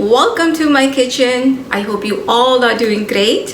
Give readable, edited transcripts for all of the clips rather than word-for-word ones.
welcome to my kitchen. I hope you all are doing great.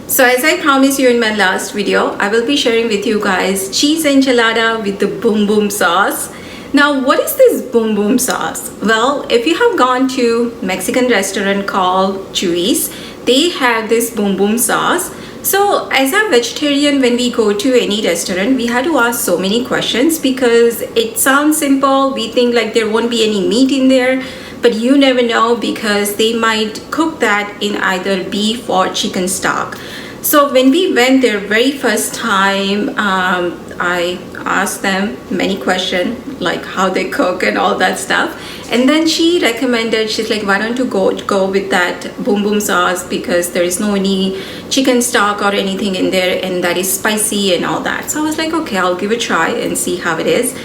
So as I promised you in my last video, I will be sharing with you guys cheese enchilada with the boom boom sauce. Now what is this boom boom sauce? Well, if you have gone to Mexican restaurant called Chuy's, they have this boom boom sauce. So as a vegetarian, when we go to any restaurant, we had to ask so many questions because it sounds simple. We think like there won't be any meat in there, but you never know because they might cook that in either beef or chicken stock. So when we went there very first time, I asked them many questions like how they cook and all that stuff, and then she recommended, she's like, why don't you go with that boom boom sauce because there is no any chicken stock or anything in there and that is spicy and all that. So I was like, okay, I'll give it a try and see how it is.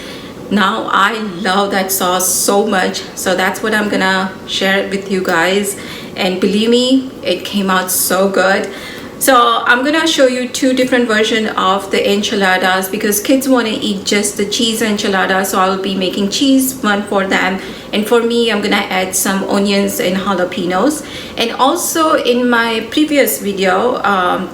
Now I love that sauce so much, so that's what I'm gonna share with you guys, and believe me, it came out so good. So I'm gonna show you two different versions of the enchiladas because kids want to eat just the cheese enchilada, so I'll be making cheese one for them, and for me I'm gonna add some onions and jalapenos. And also in my previous video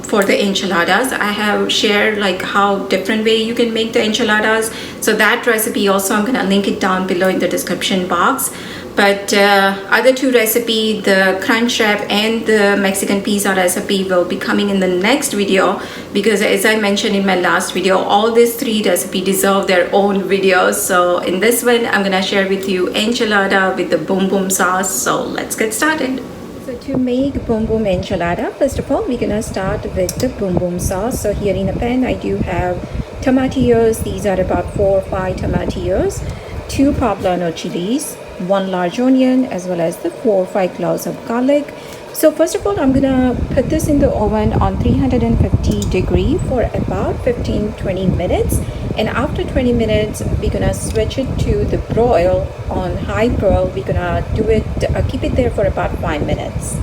for the enchiladas, I have shared like how different way you can make the enchiladas, so that recipe also I'm gonna link it down below in the description box. But other two recipe, the crunch wrap and the Mexican pizza recipe, will be coming in the next video because as I mentioned in my last video, all these three recipes deserve their own videos. So in this one, I'm gonna share with you enchilada with the boom boom sauce. So let's get started. So to make boom boom enchilada, first of all, we're gonna start with the boom boom sauce. So here in a pan, I do have tomatillos. These are about 4 or 5 tomatillos, 2 poblano chilies, 1 large onion, as well as the 4 or 5 cloves of garlic. So first of all, I'm gonna put this in the oven on 350 degree for about 15-20 minutes, and after 20 minutes we're gonna switch it to the broil on high broil. We're gonna do it keep it there for about 5 minutes.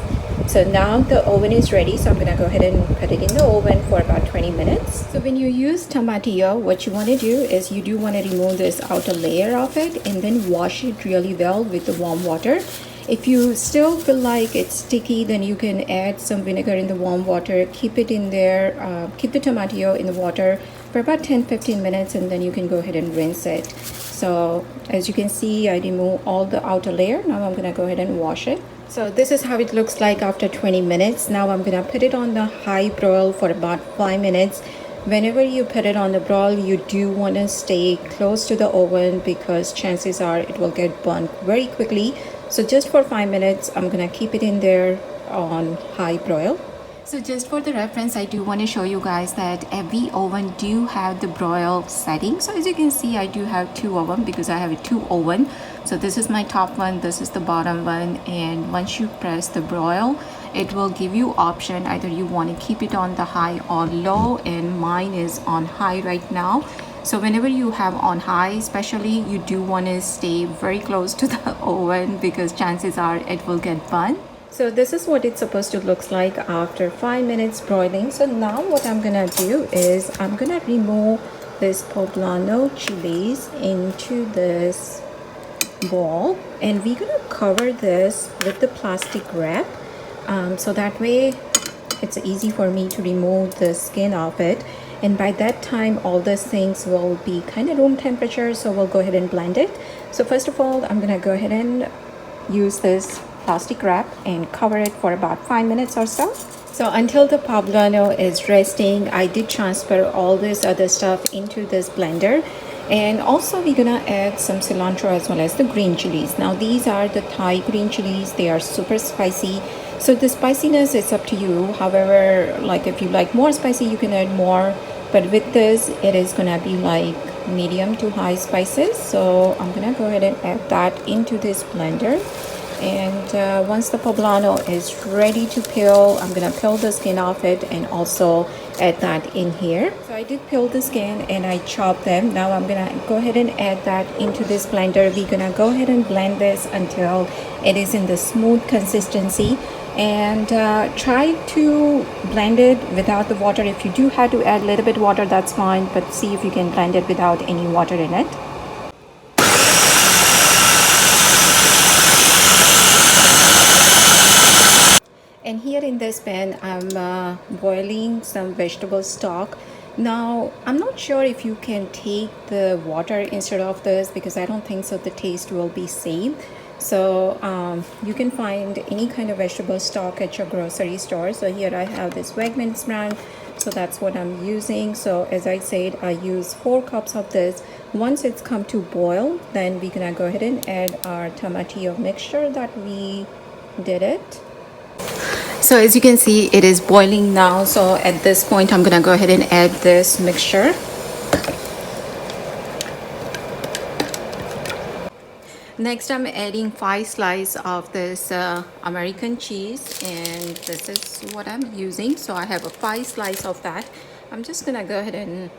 So now the oven is ready, so I'm gonna go ahead and put it in the oven for about 20 minutes. So when you use tomatillo, what you want to do is you do want to remove this outer layer of it and then wash it really well with the warm water. If you still feel like it's sticky, then you can add some vinegar in the warm water, keep it in there, keep the tomatillo in the water for about 10-15 minutes, and then you can go ahead and rinse it. So as you can see, I remove all the outer layer. Now I'm gonna go ahead and wash it. So this is how it looks like after 20 minutes. Now I'm gonna put it on the high broil for about 5 minutes. Whenever you put it on the broil, you do want to stay close to the oven because chances are it will get burnt very quickly. So just for 5 minutes, I'm gonna keep it in there on high broil. So just for the reference, I do want to show you guys that every oven do have the broil setting. So as you can see, I do have 2 of them because I have a 2 oven. So this is my top one, this is the bottom one, and once you press the broil, it will give you option either you want to keep it on the high or low, and mine is on high right now. So whenever you have on high, especially, you do want to stay very close to the oven because chances are it will get burnt. So this is what it's supposed to look like after 5 minutes broiling. So now what I'm gonna do is I'm gonna remove this poblano chilies into this bowl, and we're gonna cover this with the plastic wrap, so that way it's easy for me to remove the skin of it, and by that time all these things will be kind of room temperature, so we'll go ahead and blend it. So first of all, I'm gonna go ahead and use this plastic wrap and cover it for about 5 minutes or so. So until the poblano is resting, I did transfer all this other stuff into this blender, and also we're gonna add some cilantro as well as the green chilies. Now these are the Thai green chilies. They are super spicy, so the spiciness is up to you. However, like if you like more spicy, you can add more, but with this it is gonna be like medium to high spices. So I'm gonna go ahead and add that into this blender. And once the poblano is ready to peel, I'm gonna peel the skin off it and also add that in here. So I did peel the skin and I chopped them. Now I'm gonna go ahead and add that into this blender. We're gonna go ahead and blend this until it is in the smooth consistency, and try to blend it without the water. If you do have to add a little bit water, that's fine, but see if you can blend it without any water in it. And here in this pan, I'm boiling some vegetable stock. Now, I'm not sure if you can take the water instead of this, because I don't think so the taste will be same. So you can find any kind of vegetable stock at your grocery store. So here I have this Wegmans brand, so that's what I'm using. So as I said, I use 4 cups of this. Once it's come to boil, then we're gonna go ahead and add our tomatillo mixture that we did it. So as you can see, it is boiling now. So at this point, I'm gonna go ahead and add this mixture. Next, I'm adding 5 slices of this American cheese, and this is what I'm using. So I have a 5 slice of that. I'm just gonna go ahead and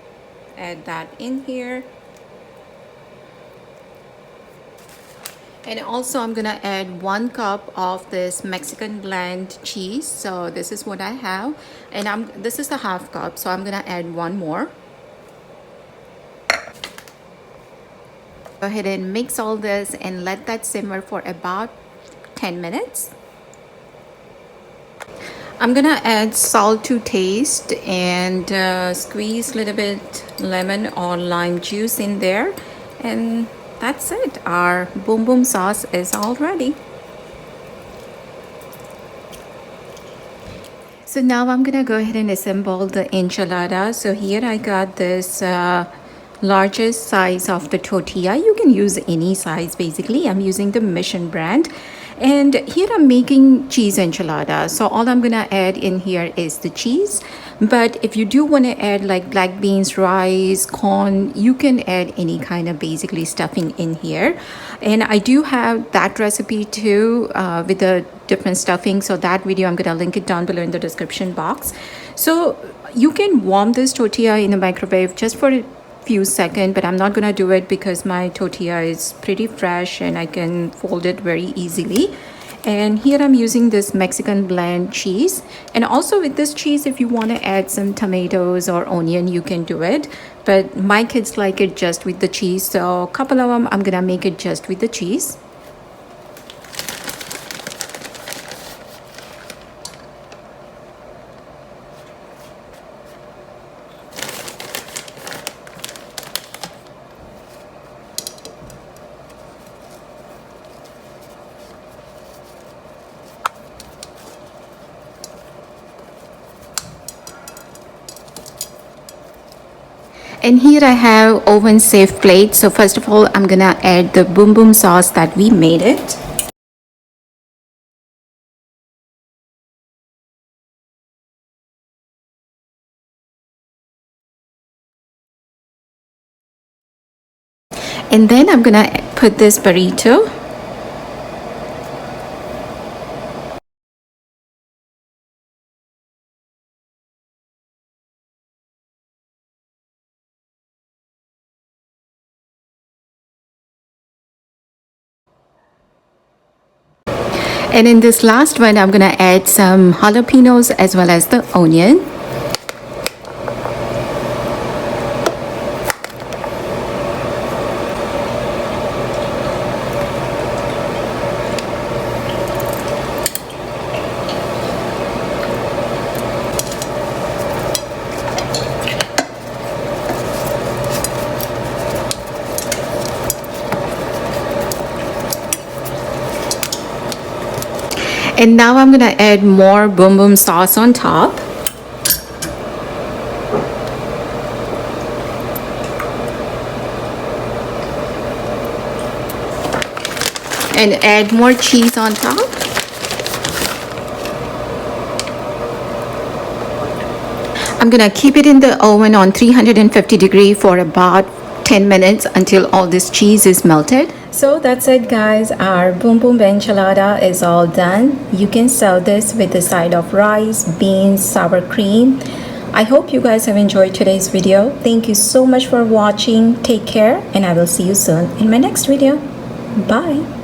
add that in here. And also I'm gonna add 1 cup of this Mexican blend cheese. So this is what I have, and this is the half cup, so I'm gonna add 1 more. Go ahead and mix all this and let that simmer for about 10 minutes. I'm gonna add salt to taste and squeeze a little bit lemon or lime juice in there, and that's it. Our boom boom sauce is all ready. So now I'm gonna go ahead and assemble the enchilada. So here I got this largest size of the tortilla. You can use any size basically. I'm using the Mission brand. And here I'm making cheese enchiladas. So all I'm gonna add in here is the cheese. But if you do want to add like black beans, rice, corn, you can add any kind of basically stuffing in here. And I do have that recipe too with the different stuffing. So that video, I'm gonna link it down below in the description box. So you can warm this tortilla in the microwave just for a few seconds, but I'm not gonna do it because my tortilla is pretty fresh and I can fold it very easily. And here I'm using this Mexican blend cheese, and also with this cheese, if you want to add some tomatoes or onion, you can do it, but my kids like it just with the cheese, so a couple of them I'm gonna make it just with the cheese. And here I have oven safe plate. So first of all, I'm gonna add the boom boom sauce that we made it. And then I'm gonna put this burrito. And in this last one, I'm gonna add some jalapenos as well as the onion. And now I'm gonna add more boom boom sauce on top. And add more cheese on top. I'm gonna keep it in the oven on 350 degrees for about 10 minutes until all this cheese is melted. So that's it guys, our boom boom enchilada is all done. You can serve this with a side of rice, beans, sour cream. I hope you guys have enjoyed today's video. Thank you so much for watching. Take care, and I will see you soon in my next video. Bye.